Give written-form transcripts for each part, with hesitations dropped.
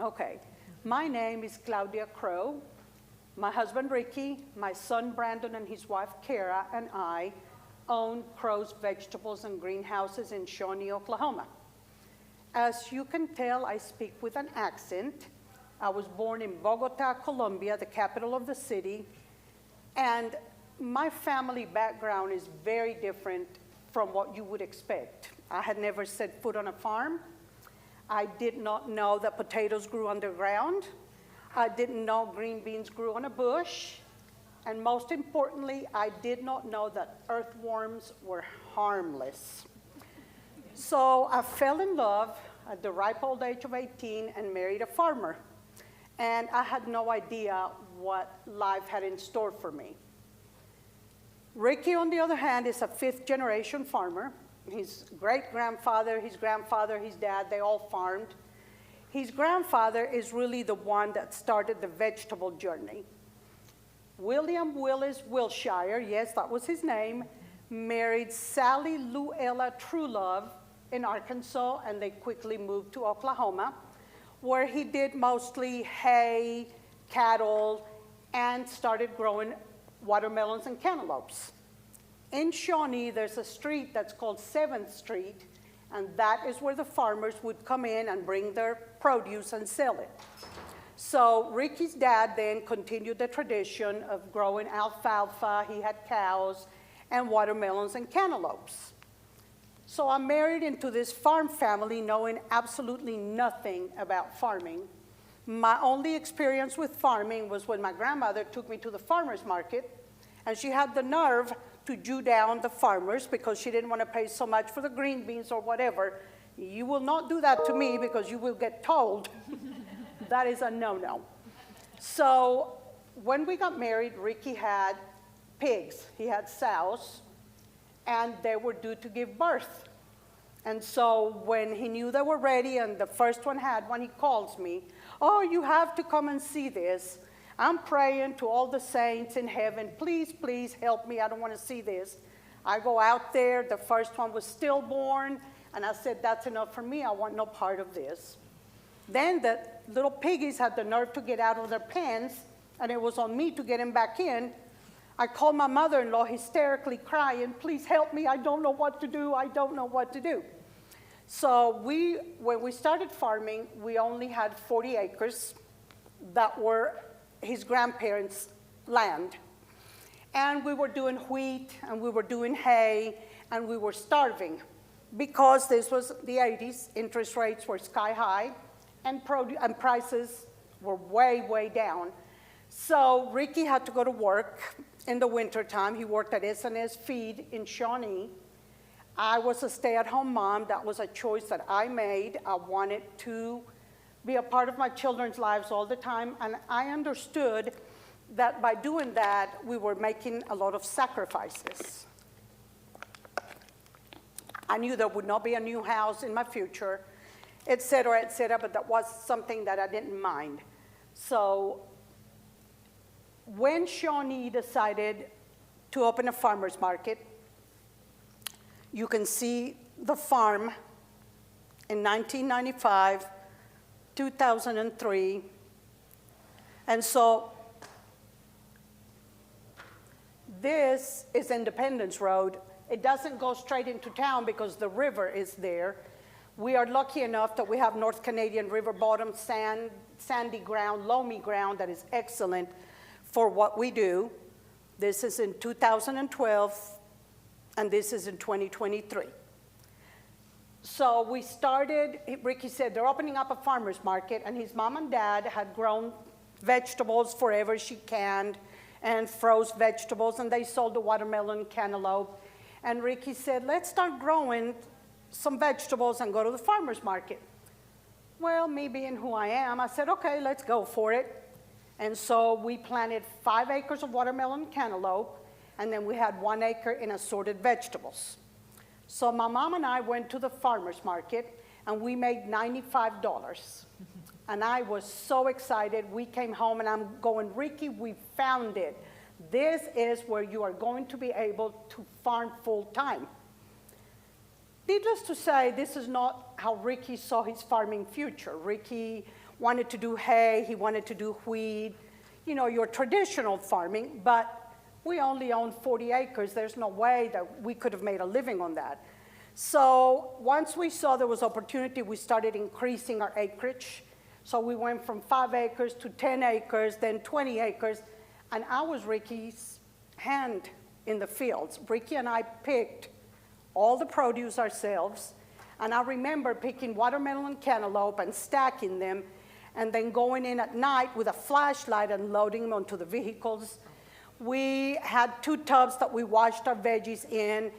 Okay. My name is Claudia Crow. My husband, Ricky, my son, Brandon, and his wife, Kara, and I own Crow's Vegetables and Greenhouses in Shawnee, Oklahoma. As you can tell, I speak with an accent. I was born in Bogota, Colombia, the capital of the city, and my family background is very different from what you would expect. I had never set foot on a farm. I did not know that potatoes grew underground. I didn't know green beans grew on a bush. And most importantly, I did not know that earthworms were harmless. So I fell in love at the ripe old age of 18 and married a farmer. And I had no idea what life had in store for me. Ricky, on the other hand, is a fifth-generation farmer. His great-grandfather, his grandfather, his dad, they all farmed. His grandfather is really the one that started the vegetable journey. William Willis Wilshire, yes, that was his name, married Sally Luella Truelove in Arkansas, and they quickly moved to Oklahoma, where he did mostly hay, cattle, and started growing watermelons and cantaloupes. In Shawnee, there's a street that's called 7th Street, and that is where the farmers would come in and bring their produce and sell it. So Ricky's dad then continued the tradition of growing alfalfa, he had cows, and watermelons and cantaloupes. So I married into this farm family knowing absolutely nothing about farming. My only experience with farming was when my grandmother took me to the farmer's market, and she had the nerve to Jew down the farmers because she didn't want to pay so much for the green beans or whatever. You will not do that to me because you will get told. That is a no-no. So when we got married, Ricky had pigs. He had sows, and they were due to give birth. And so when he knew they were ready and the first one had one, he calls me, "Oh, you have to come and see this. I'm praying to all the saints in heaven. Please, please help me. I don't want to see this." I go out there. The first one was stillborn, and I said, "That's enough for me. I want no part of this." Then the little piggies had the nerve to get out of their pens, and it was on me to get them back in. I called my mother-in-law hysterically crying, "Please help me. I don't know what to do. I don't know what to do." So when we started farming, we only had 40 acres that were his grandparents' land. And we were doing wheat, and we were doing hay, and we were starving because this was the 80s. Interest rates were sky high, and prices were way, way down. So Ricky had to go to work in the wintertime. He worked at S&S Feed in Shawnee. I was a stay-at-home mom. That was a choice that I made. I wanted to be a part of my children's lives all the time, and I understood that by doing that, we were making a lot of sacrifices. I knew there would not be a new house in my future, et cetera, but that was something that I didn't mind. So when Shawnee decided to open a farmer's market, you can see the farm in 1995, 2003, and so this is Independence Road. It doesn't go straight into town because the river is there. We are lucky enough that we have North Canadian river bottom sandy ground, loamy ground that is excellent for what we do. This is in 2012, and this is in 2023. So we started, Ricky said, they're opening up a farmer's market, and his mom and dad had grown vegetables forever. She canned and froze vegetables, and they sold the watermelon, cantaloupe. And Ricky said, let's start growing some vegetables and go to the farmer's market. Well, me being who I am, I said, okay, let's go for it. And so we planted 5 acres of watermelon and cantaloupe, and then we had 1 acre in assorted vegetables. So my mom and I went to the farmer's market, and we made $95. And I was so excited. We came home, and I'm going, Ricky, we found it. This is where you are going to be able to farm full time. Needless to say, this is not how Ricky saw his farming future. Ricky wanted to do hay, he wanted to do wheat, you know, your traditional farming, but we only own 40 acres. There's no way that we could have made a living on that. So once we saw there was opportunity, we started increasing our acreage. So we went from 5 acres to 10 acres, then 20 acres, and I was Ricky's hand in the fields. Ricky and I picked all the produce ourselves, and I remember picking watermelon and cantaloupe and stacking them, and then going in at night with a flashlight and loading them onto the vehicles. We had 2 tubs that we washed our veggies in,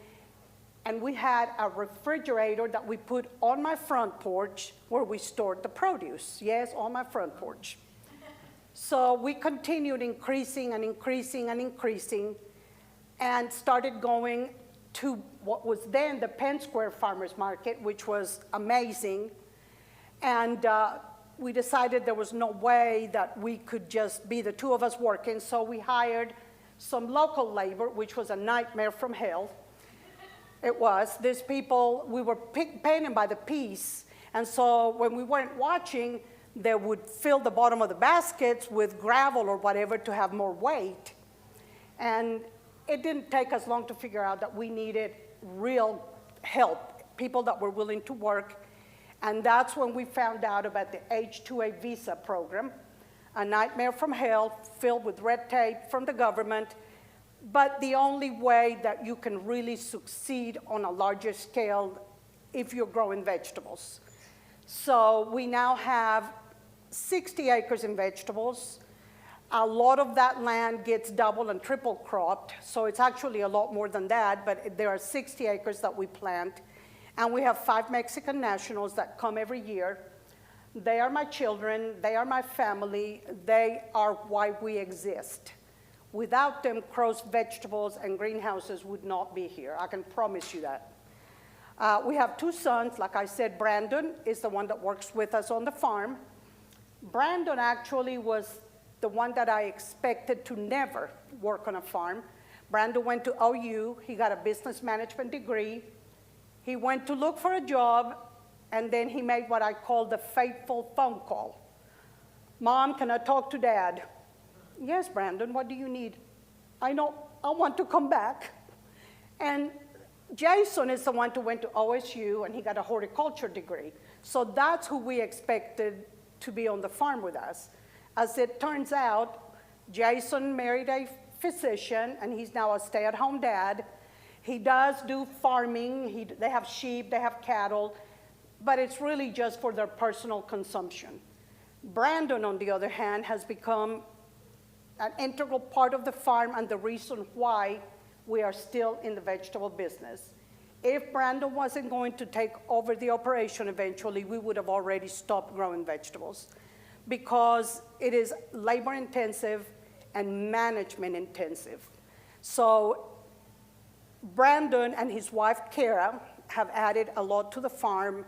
and we had a refrigerator that we put on my front porch where we stored the produce. Yes, on my front porch. So we continued increasing and increasing and increasing, and started going to what was then the Penn Square Farmers Market, which was amazing. And we decided there was no way that we could just be the 2 of us working, so we hired some local labor, which was a nightmare from hell. It was. These people, we were paying them by the piece, and so when we weren't watching, they would fill the bottom of the baskets with gravel or whatever to have more weight. And it didn't take us long to figure out that we needed real help, people that were willing to work. And that's when we found out about the H-2A visa program, a nightmare from hell filled with red tape from the government, but the only way that you can really succeed on a larger scale if you're growing vegetables. So we now have 60 acres in vegetables. A lot of that land gets double and triple cropped, so it's actually a lot more than that, but there are 60 acres that we plant. And we have 5 Mexican nationals that come every year. They are my children, they are my family, they are why we exist. Without them, Crow's Vegetables and Greenhouses would not be here. I can promise you that. We have 2 sons. Like I said, Brandon is the one that works with us on the farm. Brandon actually was the one that I expected to never work on a farm. Brandon went to OU. He got a business management degree. He went to look for a job, and then he made what I call the fateful phone call. Mom, can I talk to Dad? Yes, Brandon, what do you need? I want to come back. And Jason is the one who went to OSU, and he got a horticulture degree. So that's who we expected to be on the farm with us. As it turns out, Jason married a physician, and he's now a stay-at-home dad. He does do farming. They have sheep, they have cattle, but it's really just for their personal consumption. Brandon, on the other hand, has become an integral part of the farm and the reason why we are still in the vegetable business. If Brandon wasn't going to take over the operation eventually, we would have already stopped growing vegetables because it is labor intensive and management intensive. So Brandon and his wife, Kara, have added a lot to the farm.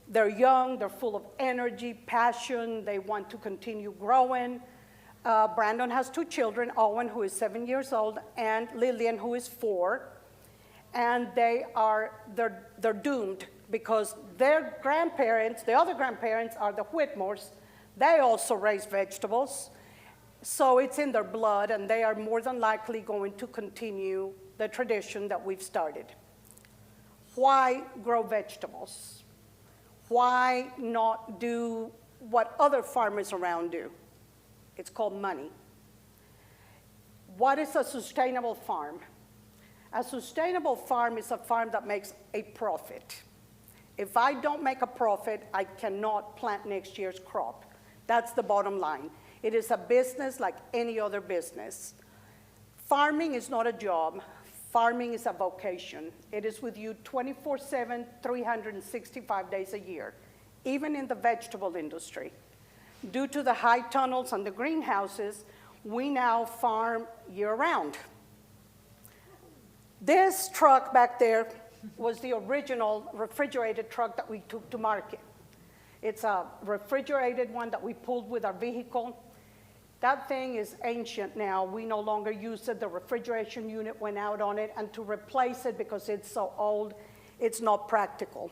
They're young, they're full of energy, passion, they want to continue growing. Brandon has 2 children, Owen, who is 7 years old, and Lillian, who is 4. And they're doomed because their grandparents, the other grandparents, are the Whitmores. They also raise vegetables. So it's in their blood, and they are more than likely going to continue the tradition that we've started. Why grow vegetables? Why not do what other farmers around do? It's called money. What is a sustainable farm? A sustainable farm is a farm that makes a profit. If I don't make a profit, I cannot plant next year's crop. That's the bottom line. It is a business like any other business. Farming is not a job. Farming is a vocation. It is with you 24/7, 365 days a year, even in the vegetable industry. Due to the high tunnels and the greenhouses, we now farm year-round. This truck back there was the original refrigerated truck that we took to market. It's a refrigerated one that we pulled with our vehicle. That thing is ancient now. We no longer use it. The refrigeration unit went out on it, and to replace it, because it's so old, It's not practical.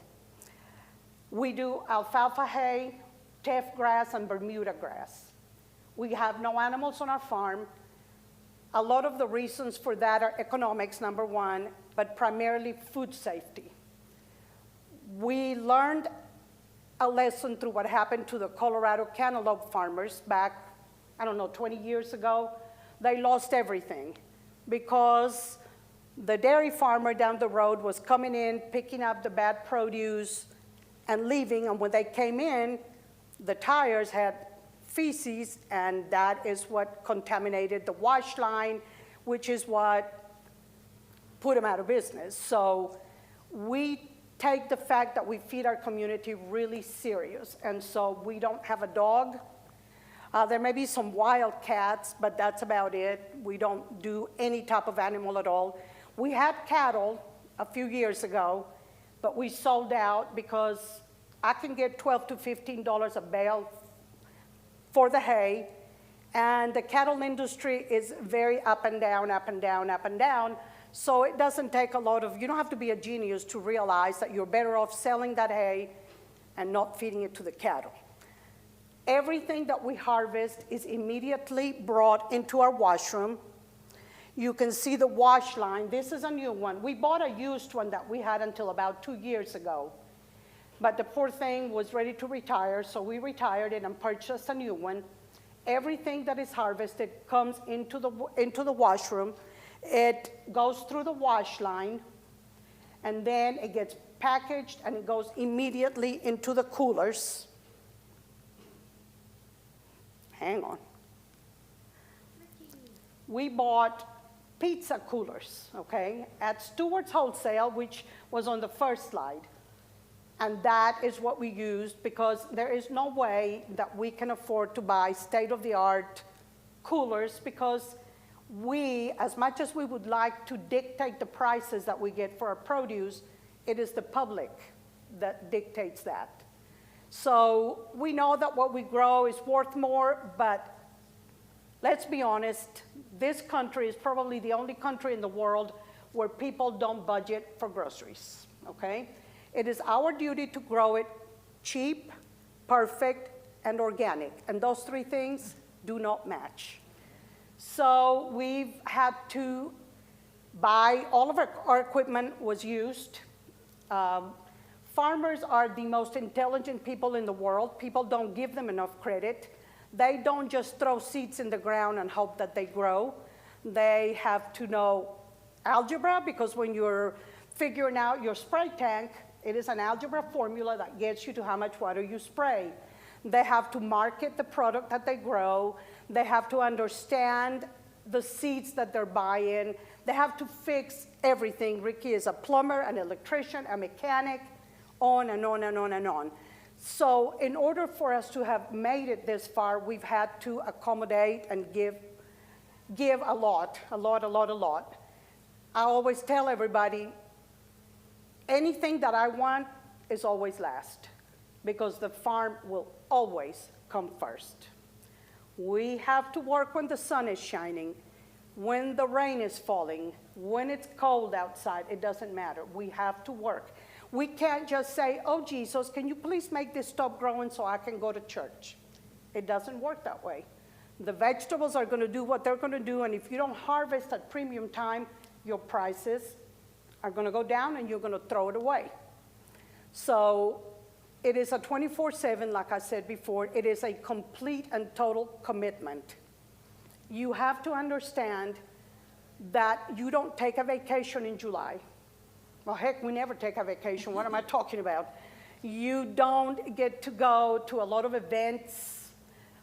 We do alfalfa hay, teff grass, and Bermuda grass. We have no animals on our farm. A lot of the reasons for that are economics, number one, but primarily food safety. We learned a lesson through what happened to the Colorado cantaloupe farmers back, 20 years ago. They lost everything because the dairy farmer down the road was coming in, picking up the bad produce, and leaving, and when they came in, the tires had feces, and that is what contaminated the wash line, which is what put them out of business. So we take the fact that we feed our community really serious, and so we don't have a dog. There may be some wild cats, but that's about it. We don't do any type of animal at all. We had cattle a few years ago, but we sold out because I can get $12 to $15 a bale for the hay, and the cattle industry is very up and down, up and down, up and down, so it doesn't take a lot of, you don't have to be a genius to realize that you're better off selling that hay and not feeding it to the cattle. Everything that we harvest is immediately brought into our washroom. You can see the wash line. This is a new one. We bought a used one that we had until about 2 years ago. But the poor thing was ready to retire, so we retired it and purchased a new one. Everything that is harvested comes into the washroom. It goes through the wash line, and then it gets packaged, and it goes immediately into the coolers. Hang on. We bought pizza coolers, okay, at Stewart's Wholesale, which was on the first slide. And that is what we used because there is no way that we can afford to buy state-of-the-art coolers because we, as much as we would like to dictate the prices that we get for our produce, it is the public that dictates that. So we know that what we grow is worth more, but let's be honest, this country is probably the only country in the world where people don't budget for groceries, okay? It is our duty to grow it cheap, perfect, and organic. And those three things do not match. So we've had to buy, all of our equipment was used. Farmers are the most intelligent people in the world. People don't give them enough credit. They don't just throw seeds in the ground and hope that they grow. They have to know algebra because when you're figuring out your spray tank, it is an algebra formula that gets you to how much water you spray. They have to market the product that they grow. They have to understand the seeds that they're buying. They have to fix everything. Ricky is a plumber, an electrician, a mechanic, on and on and on and on. So in order for us to have made it this far, we've had to accommodate and give a lot. I always tell everybody, anything that I want is always last because the farm will always come first. We have to work when the sun is shining, when the rain is falling, when it's cold outside, it doesn't matter. We have to work. We can't just say, oh, Jesus, can you please make this stop growing so I can go to church? It doesn't work that way. The vegetables are going to do what they're going to do, and if you don't harvest at premium time, your prices are going to go down and you're going to throw it away. So it is a 24/7, like I said before. It is a complete and total commitment. You have to understand that you don't take a vacation in July. Well, heck, we never take a vacation. What am I talking about? You don't get to go to a lot of events,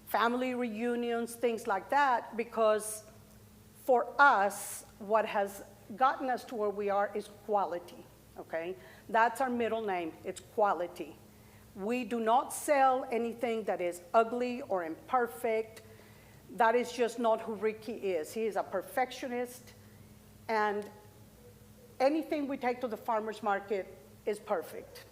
family reunions, things like that, because for us, what has gotten us to where we are is quality, okay? That's our middle name, it's quality. We do not sell anything that is ugly or imperfect. That is just not who Ricky is. He is a perfectionist, and anything we take to the farmer's market is perfect.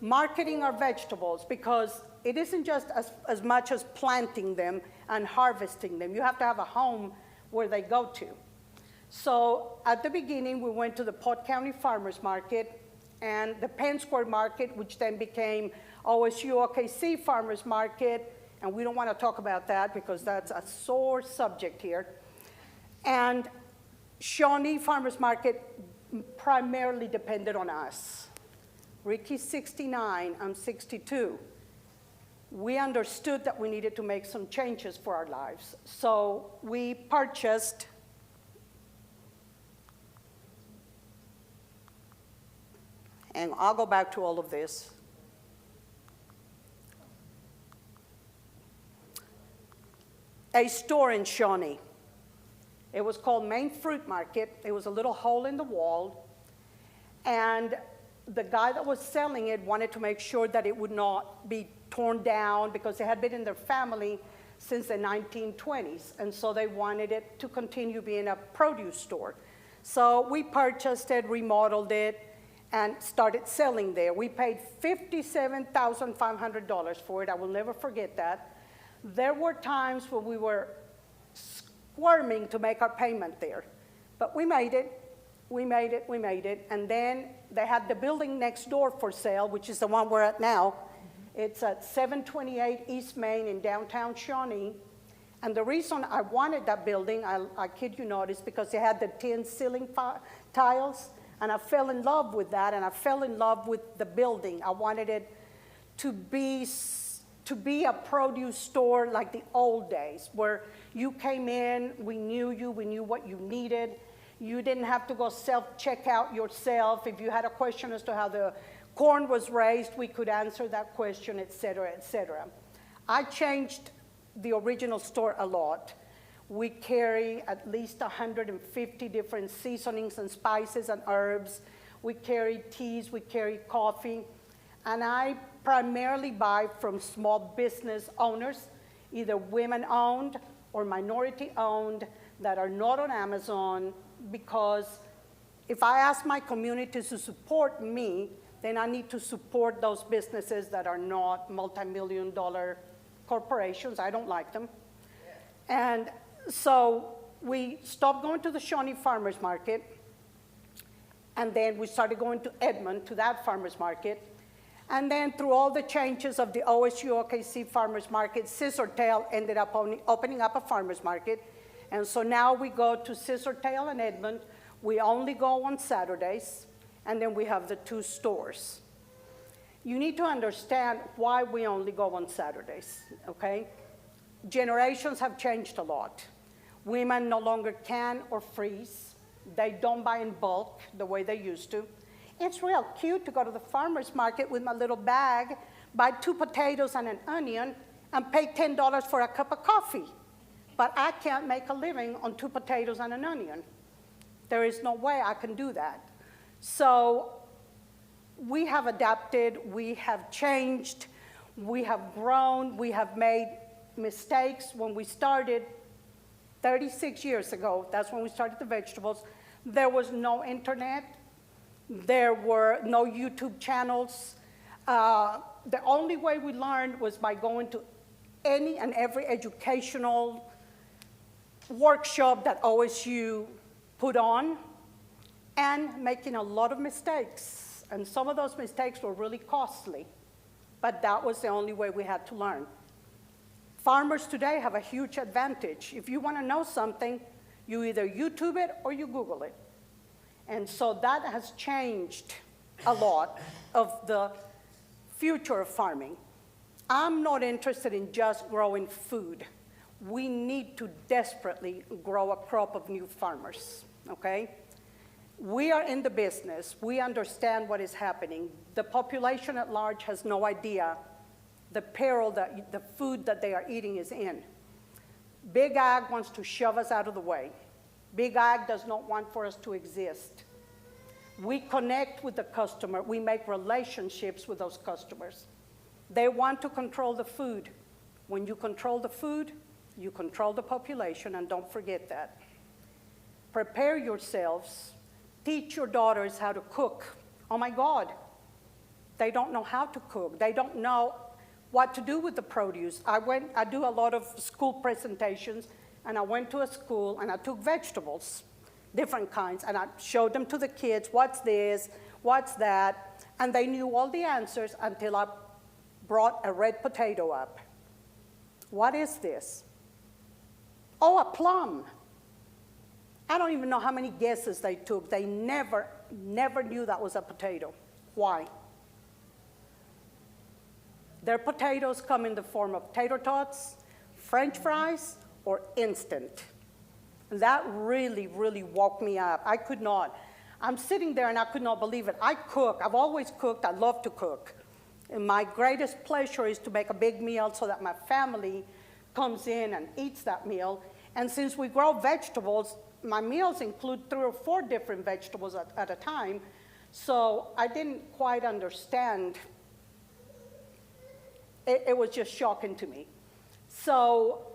Marketing our vegetables, because it isn't just as much as planting them and harvesting them. You have to have a home where they go to. So at the beginning, we went to the Polk County Farmers Market, and the Penn Square Market, which then became OSU OKC Farmers Market, and we don't want to talk about that because that's a sore subject here. And Shawnee Farmers Market primarily depended on us. Ricky's 69, I'm 62. We understood that we needed to make some changes for our lives. So we purchased and I'll go back to all of this. A store in Shawnee. It was called Main Fruit Market. It was a little hole in the wall. And the guy that was selling it wanted to make sure that it would not be torn down because it had been in their family since the 1920s. And so they wanted it to continue being a produce store. So we purchased it, remodeled it, and started selling there. We paid $57,500 for it. I will never forget that. There were times when we were squirming to make our payment there. But we made it, we made it, we made it. And then they had the building next door for sale, which is the one we're at now. It's at 728 East Main in downtown Shawnee. And the reason I wanted that building, I kid you not, is because it had the tin ceiling tiles. And I fell in love with that, and I fell in love with the building. I wanted it to be a produce store like the old days, where you came in, we knew you, we knew what you needed. You didn't have to go self-check out yourself. If you had a question as to how the corn was raised, we could answer that question, et cetera, et cetera. I changed the original store a lot. We carry at least 150 different seasonings and spices and herbs. We carry teas, we carry coffee. And I primarily buy from small business owners, either women-owned or minority-owned, that are not on Amazon, because if I ask my community to support me, then I need to support those businesses that are not multi-million-dollar corporations. I don't like them. And so we stopped going to the Shawnee Farmers Market, and then we started going to Edmond, to that farmers market. And then through all the changes of the OSU OKC Farmers Market, Scissortail ended up opening up a farmers market. And so now we go to Scissortail and Edmond. We only go on Saturdays, and then we have the two stores. You need to understand why we only go on Saturdays, okay? Generations have changed a lot. Women no longer can or freeze. They don't buy in bulk the way they used to. It's real cute to go to the farmer's market with my little bag, buy 2 potatoes and an onion, and pay $10 for a cup of coffee. But I can't make a living on 2 potatoes and an onion. There is no way I can do that. So we have adapted, we have changed, we have grown, we have made mistakes. When we started 36 years ago, that's when we started the vegetables, there was no internet, there were no YouTube channels. The only way we learned was by going to any and every educational workshop that OSU put on and making a lot of mistakes. And some of those mistakes were really costly, but that was the only way we had to learn. Farmers today have a huge advantage. If you want to know something, you either YouTube it or you Google it. And so that has changed a lot of the future of farming. I'm not interested in just growing food. We need to desperately grow a crop of new farmers, okay? We are in the business. We understand what is happening. The population at large has no idea the peril that the food that they are eating is in. Big Ag wants to shove us out of the way. Big Ag does not want for us to exist. We connect with the customer. We make relationships with those customers. They want to control the food. When you control the food, you control the population, and don't forget that. Prepare yourselves. Teach your daughters how to cook. Oh my God, they don't know how to cook. They don't know what to do with the produce. I do a lot of school presentations, and I went to a school and I took vegetables, different kinds, and I showed them to the kids. What's this? What's that? And they knew all the answers until I brought a red potato up. What is this? Oh, a plum. I don't even know how many guesses they took. They never knew that was a potato. Why? Their potatoes come in the form of tater tots, French fries, or instant. And that really, really woke me up. I could not. I'm sitting there and I could not believe it. I cook. I've always cooked. I love to cook. And my greatest pleasure is to make a big meal so that my family comes in and eats that meal. And since we grow vegetables, my meals include 3 or 4 different vegetables at a time. So I didn't quite understand. It was just shocking to me. So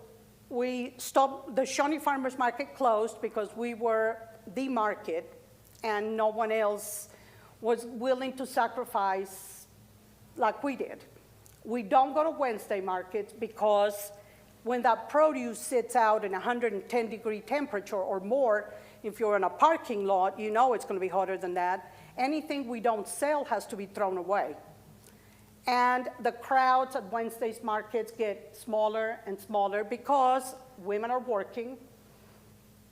we stopped, the Shawnee Farmers Market closed because we were the market and no one else was willing to sacrifice like we did. We don't go to Wednesday markets because when that produce sits out in 110-degree temperature or more, if you're in a parking lot, you know it's going to be hotter than that. Anything we don't sell has to be thrown away. And the crowds at Wednesday's markets get smaller and smaller because women are working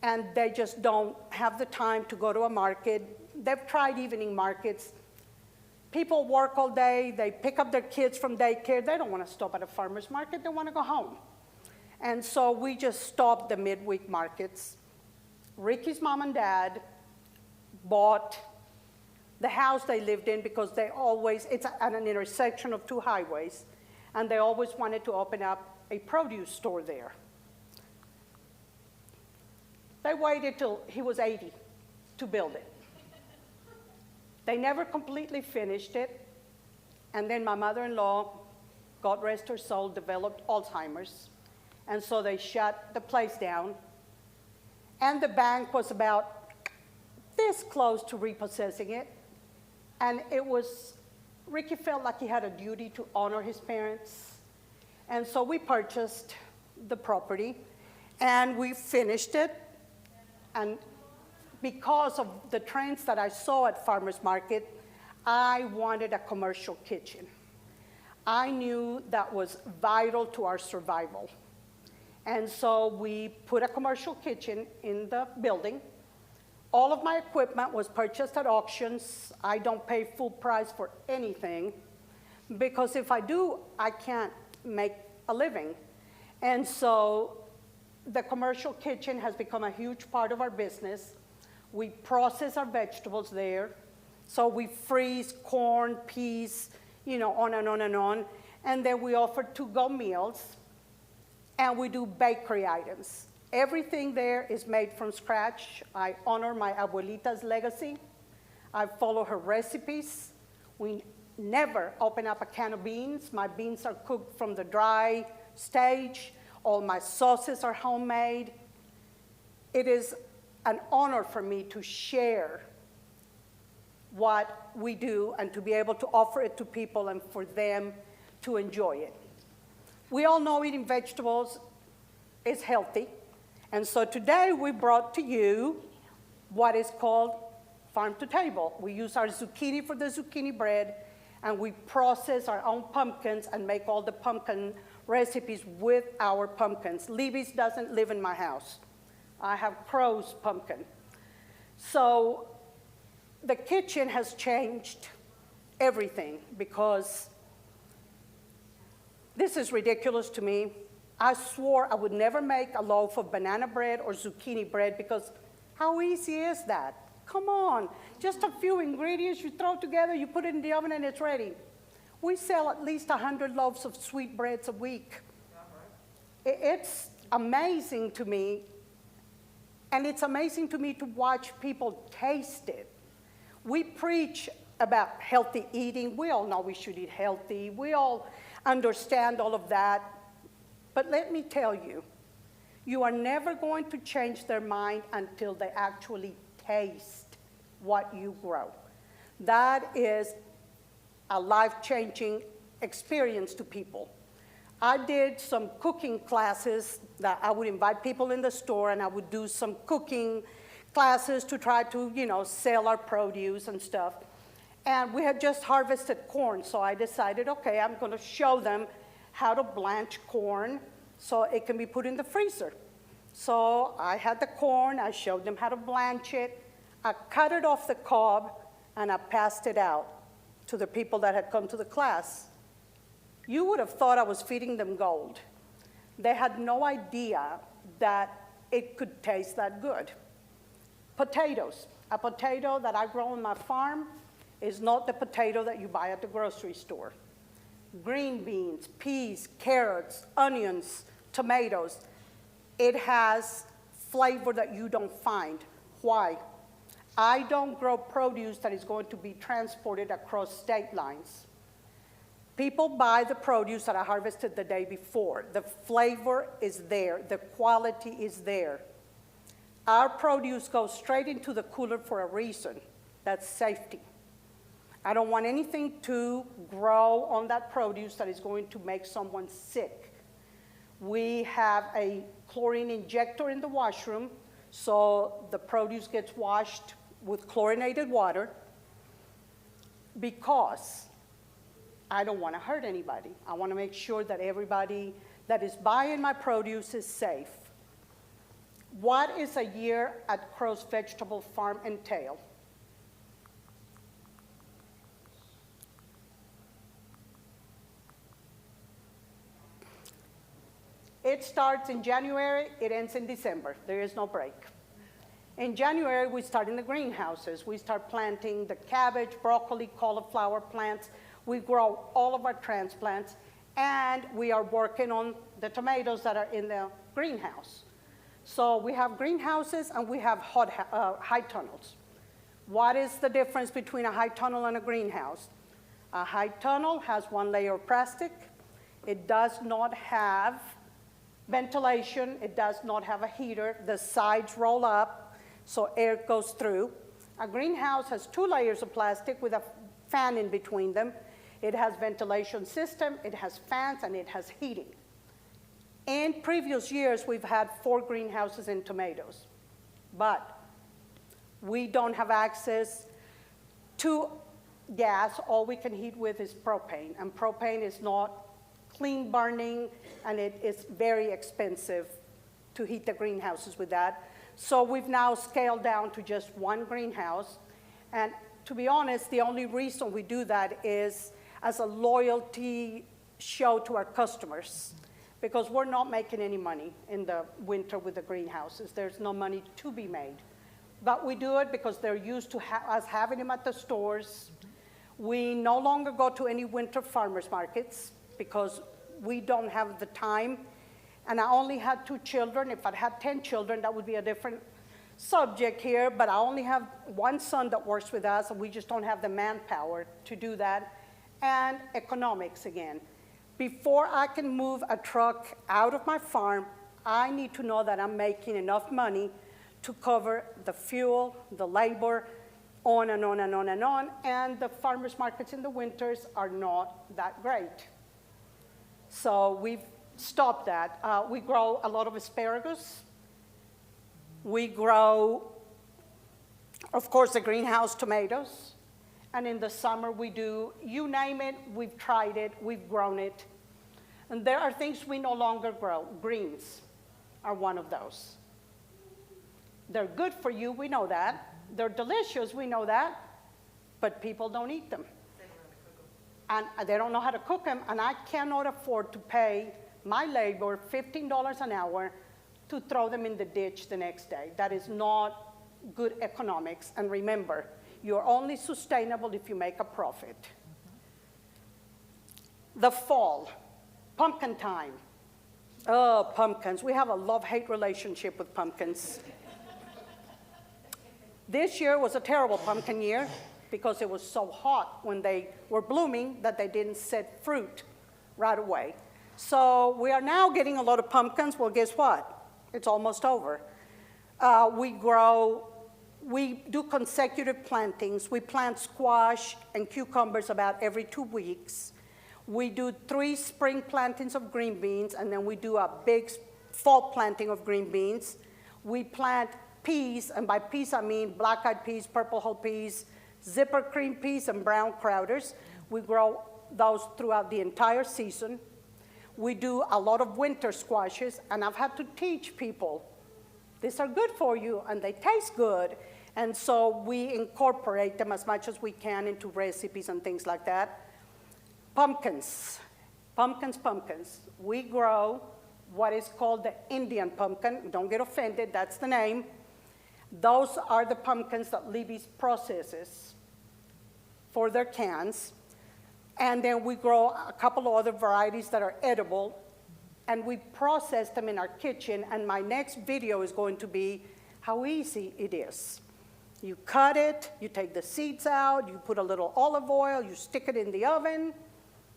and they just don't have the time to go to a market. They've tried evening markets. People work all day. They pick up their kids from daycare. They don't want to stop at a farmer's market. They want to go home. And so we just stopped the midweek markets. Ricky's mom and dad bought the house they lived in because they always, it's at an intersection of 2 highways, and they always wanted to open up a produce store there. They waited till he was 80 to build it. They never completely finished it, and then my mother-in-law, God rest her soul, developed Alzheimer's, and so they shut the place down, and the bank was about this close to repossessing it. And it was, Ricky felt like he had a duty to honor his parents. And so we purchased the property and we finished it. And because of the trends that I saw at farmers market, I wanted a commercial kitchen. I knew that was vital to our survival. And so we put a commercial kitchen in the building. All of my equipment was purchased at auctions. I don't pay full price for anything because if I do, I can't make a living. And so the commercial kitchen has become a huge part of our business. We process our vegetables there. So we freeze corn, peas, on and on and on. And then we offer to-go meals and we do bakery items. Everything there is made from scratch. I honor my abuelita's legacy. I follow her recipes. We never open up a can of beans. My beans are cooked from the dry stage. All my sauces are homemade. It is an honor for me to share what we do and to be able to offer it to people and for them to enjoy it. We all know eating vegetables is healthy. And so today we brought to you what is called farm to table. We use our zucchini for the zucchini bread, and we process our own pumpkins and make all the pumpkin recipes with our pumpkins. Libby's doesn't live in my house. I have Crow's pumpkin. So the kitchen has changed everything because this is ridiculous to me. I swore I would never make a loaf of banana bread or zucchini bread because how easy is that? Come on, just a few ingredients you throw together, you put it in the oven and it's ready. We sell at least 100 loaves of sweet breads a week. It's amazing to me, and it's amazing to me to watch people taste it. We preach about healthy eating. We all know we should eat healthy. We all understand all of that. But let me tell you, you are never going to change their mind until they actually taste what you grow. That is a life-changing experience to people. I did some cooking classes that I would invite people in the store and I would do some cooking classes to try to, sell our produce and stuff. And we had just harvested corn, so I decided, okay, I'm going to show them how to blanch corn so it can be put in the freezer. So I had the corn, I showed them how to blanch it, I cut it off the cob, and I passed it out to the people that had come to the class. You would have thought I was feeding them gold. They had no idea that it could taste that good. Potatoes. A potato that I grow on my farm is not the potato that you buy at the grocery store. Green beans, peas, carrots, onions, tomatoes. It has flavor that you don't find. Why? I don't grow produce that is going to be transported across state lines. People buy the produce that I harvested the day before. The flavor is there. The quality is there. Our produce goes straight into the cooler for a reason. That's safety. I don't want anything to grow on that produce that is going to make someone sick. We have a chlorine injector in the washroom, so the produce gets washed with chlorinated water because I don't want to hurt anybody. I want to make sure that everybody that is buying my produce is safe. What is a year at Crow's Vegetable Farm entail? It starts in January, it ends in December. There is no break. In January, we start in the greenhouses. We start planting the cabbage, broccoli, cauliflower plants. We grow all of our transplants, and we are working on the tomatoes that are in the greenhouse. So we have greenhouses and we have high tunnels. What is the difference between a high tunnel and a greenhouse? A high tunnel has one layer of plastic. It does not have ventilation. It does not have a heater. The sides roll up so air goes through. A greenhouse has 2 layers of plastic with a fan in between them. It has ventilation system, it has fans, and it has heating. In previous years, we've had 4 greenhouses in tomatoes, but we don't have access to gas. All we can heat with is propane, and propane is not clean burning, and it is very expensive to heat the greenhouses with that. So we've now scaled down to just 1 greenhouse, and to be honest, the only reason we do that is as a loyalty show to our customers, because we're not making any money in the winter with the greenhouses. There's no money to be made. But we do it because they're used to us having them at the stores. We no longer go to any winter farmers markets because we don't have the time. And I only had 2 children. If I'd had 10 children, that would be a different subject here, but I only have 1 son that works with us, and we just don't have the manpower to do that. And economics again. Before I can move a truck out of my farm, I need to know that I'm making enough money to cover the fuel, the labor, on and on and on and on, and the farmers markets in the winters are not that great. So we've stopped that. We grow a lot of asparagus. We grow, of course, the greenhouse tomatoes. And in the summer, we do, you name it, we've tried it, we've grown it. And there are things we no longer grow. Greens are one of those. They're good for you, we know that. They're delicious, we know that. But people don't eat them. And they don't know how to cook them, and I cannot afford to pay my labor $15 an hour to throw them in the ditch the next day. That is not good economics. And remember, you're only sustainable if you make a profit. The fall, pumpkin time. Oh, pumpkins. We have a love-hate relationship with pumpkins. This year was a terrible pumpkin year because it was so hot when they were blooming that they didn't set fruit right away. So we are now getting a lot of pumpkins. Well, guess what? It's almost over. We do consecutive plantings. We plant squash and cucumbers about every 2 weeks. We do 3 spring plantings of green beans, and then we do a big fall planting of green beans. We plant peas, and by peas I mean black-eyed peas, purple hull peas, zipper cream peas and brown crowders. We grow those throughout the entire season. We do a lot of winter squashes, and I've had to teach people, these are good for you, and they taste good. And so we incorporate them as much as we can into recipes and things like that. Pumpkins, pumpkins. We grow what is called the Indian pumpkin. Don't get offended, that's the name. Those are the pumpkins that Libby's processes for their cans. And then we grow a couple of other varieties that are edible, and we process them in our kitchen, and my next video is going to be how easy it is. You cut it, you take the seeds out, you put a little olive oil, you stick it in the oven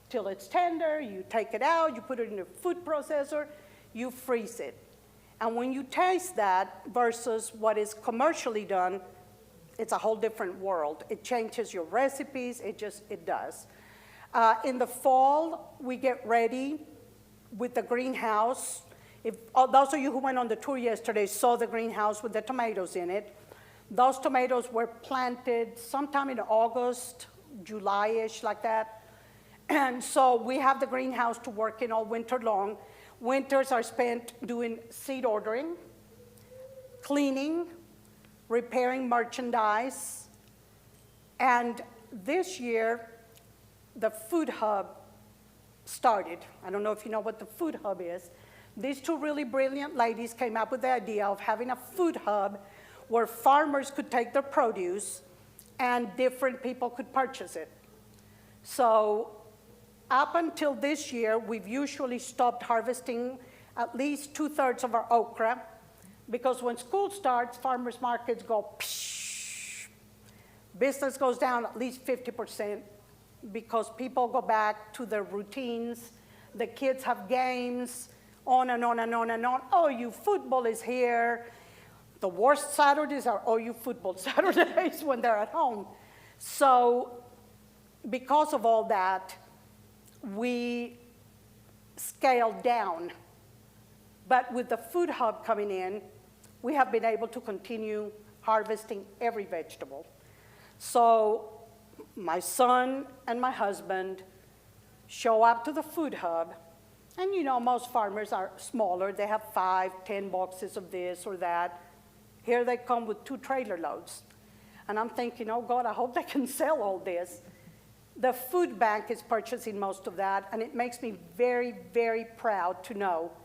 till it's tender, you take it out, you put it in a food processor, you freeze it. And when you taste that versus what is commercially done, it's a whole different world. It changes your recipes, it does. In the fall, we get ready with the greenhouse. Those of you who went on the tour yesterday saw the greenhouse with the tomatoes in it. Those tomatoes were planted sometime in August, July-ish, like that. And so we have the greenhouse to work in all winter long. Winters are spent doing seed ordering, cleaning, repairing merchandise. And this year, the food hub started. I don't know if you know what the food hub is. These two really brilliant ladies came up with the idea of having a food hub where farmers could take their produce and different people could purchase it. So up until this year, we've usually stopped harvesting at least 2/3 of our okra, because when school starts, farmers markets go psh. Business goes down at least 50%. Because people go back to their routines, the kids have games, on and on and on and on. OU football is here. The worst Saturdays are OU football Saturdays when they're at home. So because of all that, we scaled down. But with the food hub coming in, we have been able to continue harvesting every vegetable. So my son and my husband show up to the food hub, and you know, most farmers are smaller. They have 5, 10 boxes of this or that. Here they come with 2 trailer loads. And I'm thinking, oh God, I hope they can sell all this. The food bank is purchasing most of that, and it makes me very, very proud to know